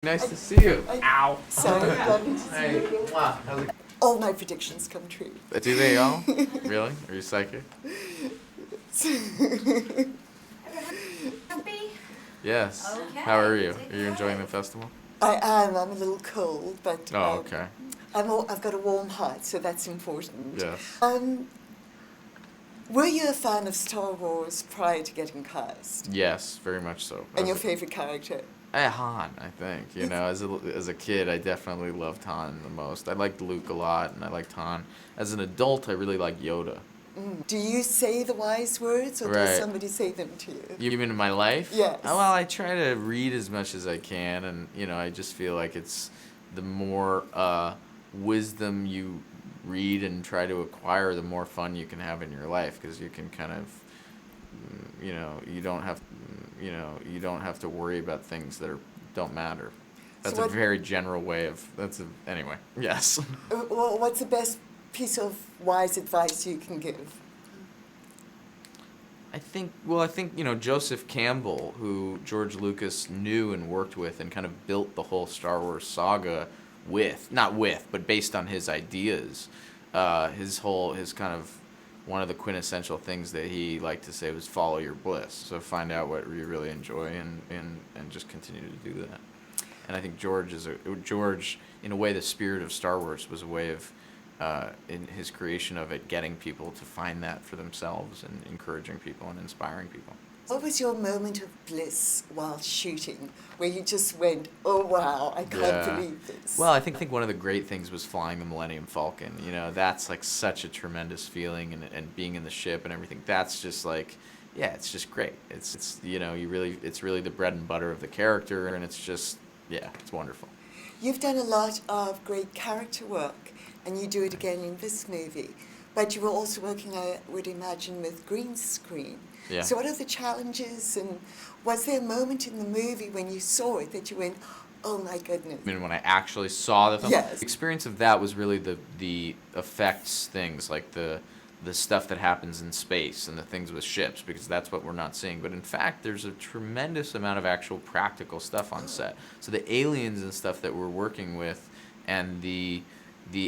Nice to see you. Ow. Sorry, lovely to see Hey. you. Wow. How's it? All my predictions come true. Do they all? Really? Are you psychic? Happy? Yes. Okay. How are you? Take Are you it enjoying away. the festival? I am. I'm a little cold, but Oh, okay. I've got a warm heart, so that's important. Yes. Were you a fan of Star Wars prior to getting cast? Yes, very much so. And your favorite character? Han, I think. You know, as a kid, I definitely loved Han the most. I liked Luke a lot, and I liked Han. As an adult, I really like Yoda. Do you say the wise words, or does Right. somebody say them to you? You mean in my life? Yes. Oh, well, I try to read as much as I can, and I just feel like it's the more wisdom you read and try to acquire, the more fun you can have in your life, because you can kind of, you don't have to worry about things that don't matter. That's So a very general way of. Anyway. Yes. Well, what's the best piece of wise advice you can give? I think Joseph Campbell, who George Lucas knew and worked with and kind of built the whole Star Wars saga but based on his ideas. His kind of one of the quintessential things that he liked to say was follow your bliss. So find out what you really enjoy and just continue to do that. And I think George, in a way, the spirit of Star Wars was a way of, in his creation of it, getting people to find that for themselves and encouraging people and inspiring people. What was your moment of bliss while shooting, where you just went, oh wow, I can't believe this? Well, I think one of the great things was flying the Millennium Falcon. That's like such a tremendous feeling, and being in the ship and everything. That's just like, yeah, it's just great. It's really the bread and butter of the character, and it's just, yeah, it's wonderful. You've done a lot of great character work, and you do it again in this movie. But you were also working, I would imagine, with green screen. Yeah. So what are the challenges, and was there a moment in the movie when you saw it that you went, oh my goodness? I mean, when I actually saw the film, Yes. the experience of that was really the effects things, like the stuff that happens in space and the things with ships, because that's what we're not seeing. But in fact, there's a tremendous amount of actual practical stuff on set. So the aliens and stuff that we're working with, and the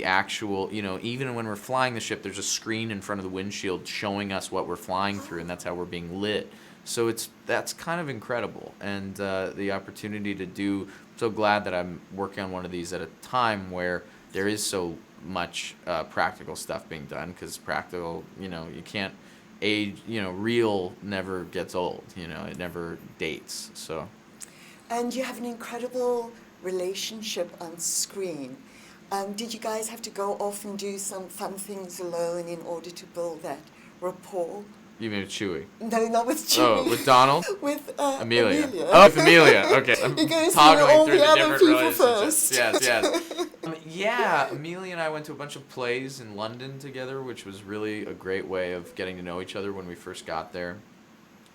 actual, even when we're flying the ship, there's a screen in front of the windshield showing us what we're flying through, and that's how we're being lit. So that's kind of incredible, and the opportunity to do. I'm so glad that I'm working on one of these at a time where there is so much practical stuff being done, because practical, you can't age. Real never gets old. It never dates. So. And you have an incredible relationship on screen. Did you guys have to go off and do some fun things alone in order to build that rapport? You mean with Chewy? No, not with Chewy. Oh, with Donald? With Amelia. Oh, with Amelia. Okay. I'm He goes toggling through all through the other different people relationships. first. Yes. Yeah, Amelia and I went to a bunch of plays in London together, which was really a great way of getting to know each other when we first got there.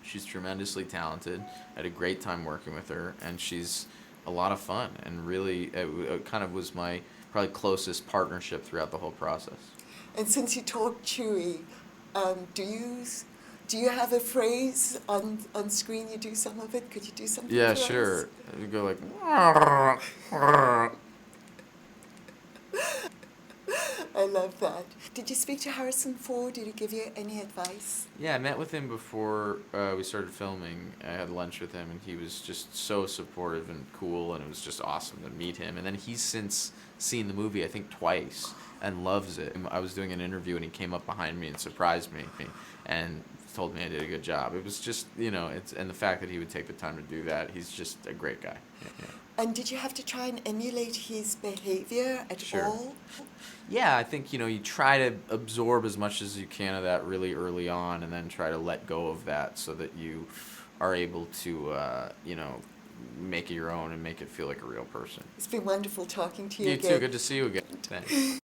She's tremendously talented. I had a great time working with her, and she's a lot of fun, and really it kind of was my probably closest partnership throughout the whole process. And since you talk Chewy, do you have a phrase on screen? You do some of it. Could you do something? Yeah, for us? sure. You go like. I love that. Did you speak to Harrison Ford? Did he give you any advice? Yeah, I met with him before we started filming. I had lunch with him, and he was just so supportive and cool, and it was just awesome to meet him. And then he's since seen the movie, I think, twice, and loves it. I was doing an interview, and he came up behind me and surprised me and told me I did a good job. It was just, and the fact that he would take the time to do that, he's just a great guy. Yeah. And did you have to try and emulate his behavior at Sure. all? Yeah, I think, you try to absorb as much as you can of that really early on, and then try to let go of that so that you are able to, make it your own and make it feel like a real person. It's been wonderful talking to you You again. too. Good to see you again. Thanks.